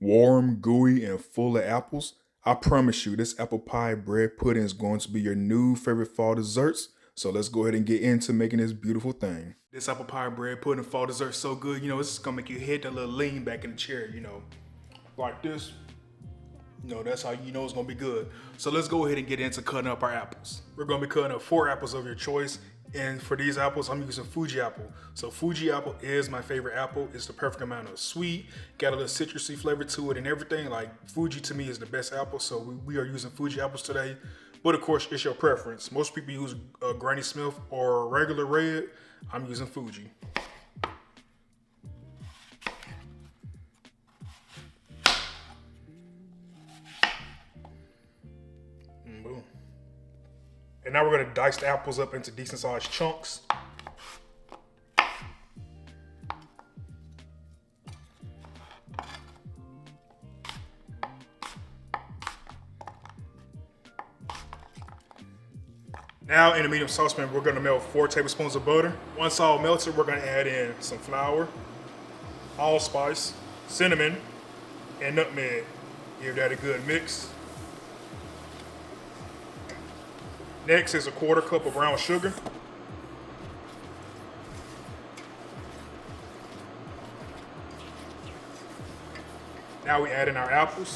Warm, gooey, and full of apples. I promise you, this apple pie bread pudding is going to be your new favorite fall desserts. So let's go ahead and get into making this beautiful thing. This apple pie bread pudding fall dessert is so good, it's just gonna make you hit a little lean back in the chair, like this. That's how you know it's gonna be good. So let's go ahead and get into cutting up our apples. We're gonna be cutting up 4 apples of your choice. And for these apples, I'm using Fuji apple. So Fuji apple is my favorite apple. It's the perfect amount of sweet, got a little citrusy flavor to it and everything. Like Fuji to me is the best apple. So we are using Fuji apples today. But of course, it's your preference. Most people use Granny Smith or regular red. I'm using Fuji. Boom. And now we're gonna dice the apples up into decent sized chunks. Now in a medium saucepan, we're gonna melt 4 tablespoons of butter. Once all melted, we're gonna add in some flour, allspice, cinnamon, and nutmeg. Give that a good mix. Next is a 1/4 cup of brown sugar. Now we add in our apples.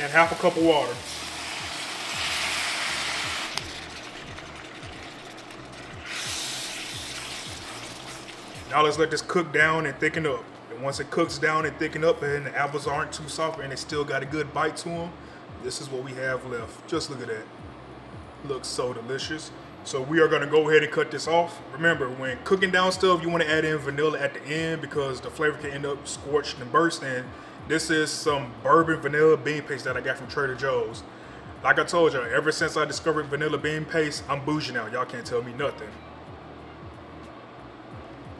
And 1/2 cup of water. Now let's let this cook down and thicken up. And once it cooks down and thicken up and the apples aren't too soft and they still got a good bite to them, this is what we have left. Just look at that. Looks so delicious. So we are gonna go ahead and cut this off. Remember, when cooking down stuff, you wanna add in vanilla at the end because the flavor can end up scorched and burst. And this is some bourbon vanilla bean paste that I got from Trader Joe's. Like I told y'all, ever since I discovered vanilla bean paste, I'm bougie now. Y'all can't tell me nothing.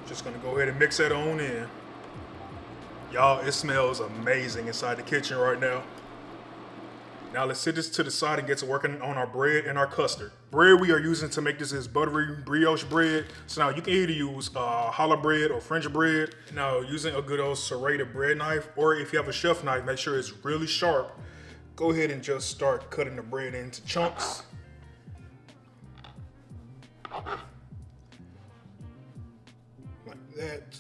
Just gonna go ahead and mix that on in. Y'all, it smells amazing inside the kitchen right now. Now let's sit this to the side and get to working on our bread and our custard. Bread we are using to make this is buttery brioche bread. So now you can either use challah bread or French bread. Now using a good old serrated bread knife, or if you have a chef knife, make sure it's really sharp. Go ahead and just start cutting the bread into chunks. Like that.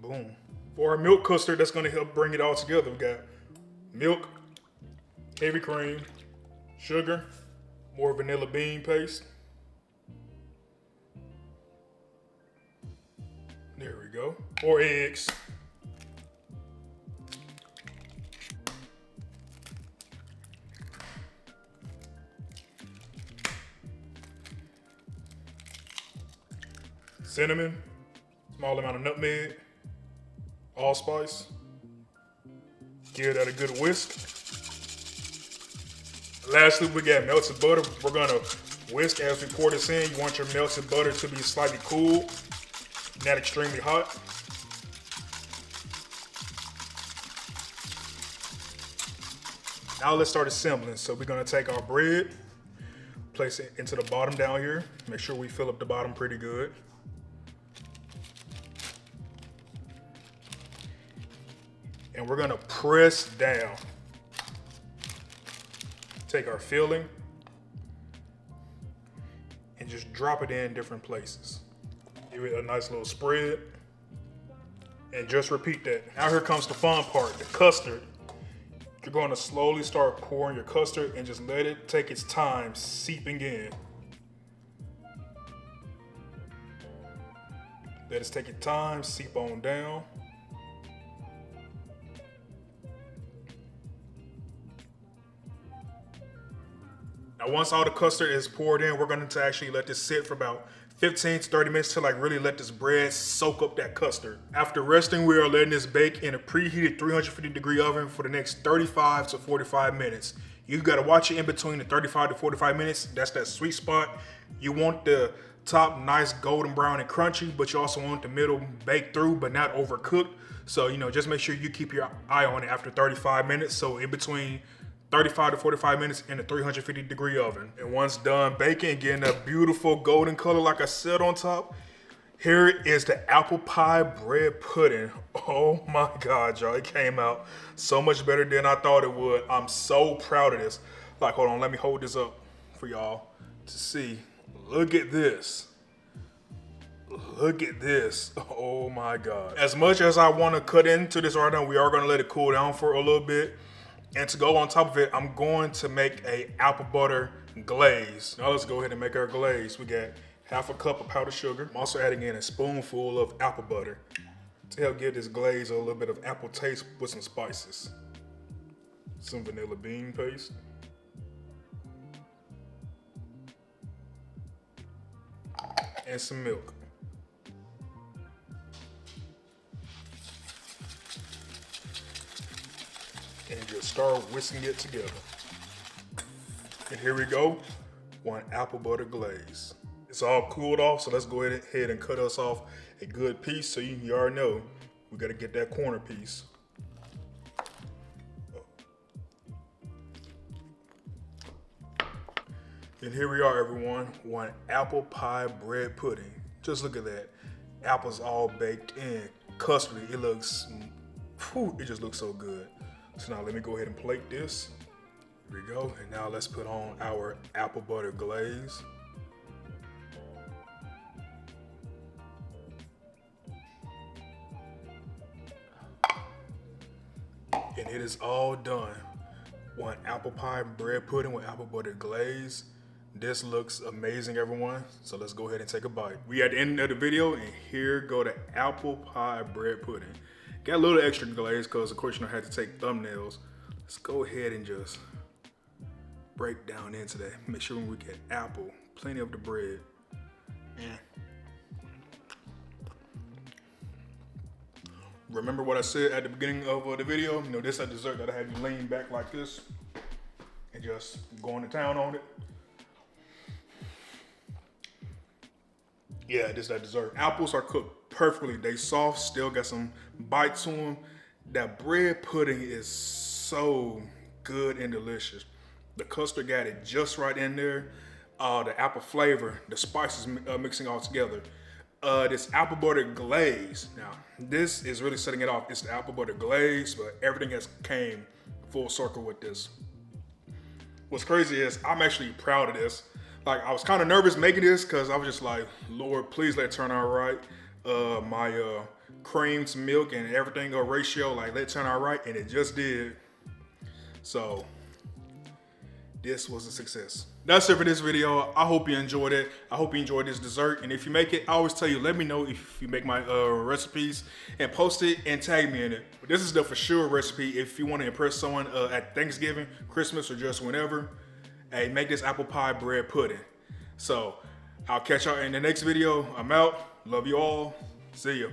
Boom. For our milk custard, that's gonna help bring it all together. We got milk, heavy cream, sugar, more vanilla bean paste. There we go. Or eggs. Cinnamon, small amount of nutmeg, allspice. Give that a good whisk. Lastly, we got melted butter. We're gonna whisk as we pour this in. You want your melted butter to be slightly cool, not extremely hot. Now let's start assembling. So we're gonna take our bread, place it into the bottom down here. Make sure we fill up the bottom pretty good. And we're gonna press down. Take our filling and just drop it in different places. Give it a nice little spread and just repeat that. Now here comes the fun part, the custard. You're gonna slowly start pouring your custard and just let it take its time seeping in. Let it take its time, seep on down. Now once all the custard is poured in, we're going to actually let this sit for about 15 to 30 minutes to like really let this bread soak up that custard. After resting, we are letting this bake in a preheated 350-degree oven for the next 35 to 45 minutes. You got to watch it in between the 35 to 45 minutes. That's that sweet spot. You want the top nice golden brown and crunchy, but you also want the middle baked through but not overcooked. So, just make sure you keep your eye on it after 35 minutes. So in between 35 to 45 minutes in a 350 degree oven. And once done baking, getting a beautiful golden color like I said on top, here is the apple pie bread pudding. Oh my God, y'all, it came out so much better than I thought it would. I'm so proud of this. Like, hold on, let me hold this up for y'all to see. Look at this. Look at this. Oh my God. As much as I want to cut into this right now, we are going to let it cool down for a little bit. And to go on top of it, I'm going to make a apple butter glaze. Now let's go ahead and make our glaze. We got half a cup of powdered sugar. I'm also adding in a spoonful of apple butter to help give this glaze a little bit of apple taste with some spices. Some vanilla bean paste. And some milk. And just start whisking it together. And here we go, one apple butter glaze. It's all cooled off, so let's go ahead and cut us off a good piece. So you already know, we gotta get that corner piece. And here we are, everyone, one apple pie bread pudding. Just look at that. Apples all baked in, custardy. It looks, it just looks so good. So now let me go ahead and plate this. Here we go. And now let's put on our apple butter glaze. And it is all done. One apple pie bread pudding with apple butter glaze. This looks amazing, everyone. So let's go ahead and take a bite. We at the end of the video, and here go the apple pie bread pudding. Got a little extra glaze because, of course, I had to take thumbnails. Let's go ahead and just break down into that. Make sure we get apple, plenty of the bread. Remember what I said at the beginning of the video? This is a dessert that I had you lean back like this and just going to town on it. Yeah, this is that dessert. Apples are cooked perfectly. They soft, still got some bite to them. That bread pudding is so good and delicious. The custard got it just right in there. The apple flavor, the spices mixing all together. This apple butter glaze. Now, this is really setting it off. It's the apple butter glaze, but everything has came full circle with this. What's crazy is I'm actually proud of this. Like, I was kind of nervous making this because I was just like, Lord, please let it turn out right. My cream to milk and everything ratio, like, let it turn out right, and it just did. So this was a success. That's it for this video. I hope you enjoyed it. I hope you enjoyed this dessert. And if you make it, I always tell you, let me know if you make my recipes and post it and tag me in it. But this is the for sure recipe. If you want to impress someone at Thanksgiving, Christmas, or just whenever, hey, make this apple pie bread pudding. So I'll catch y'all in the next video. I'm out. Love you all. See ya.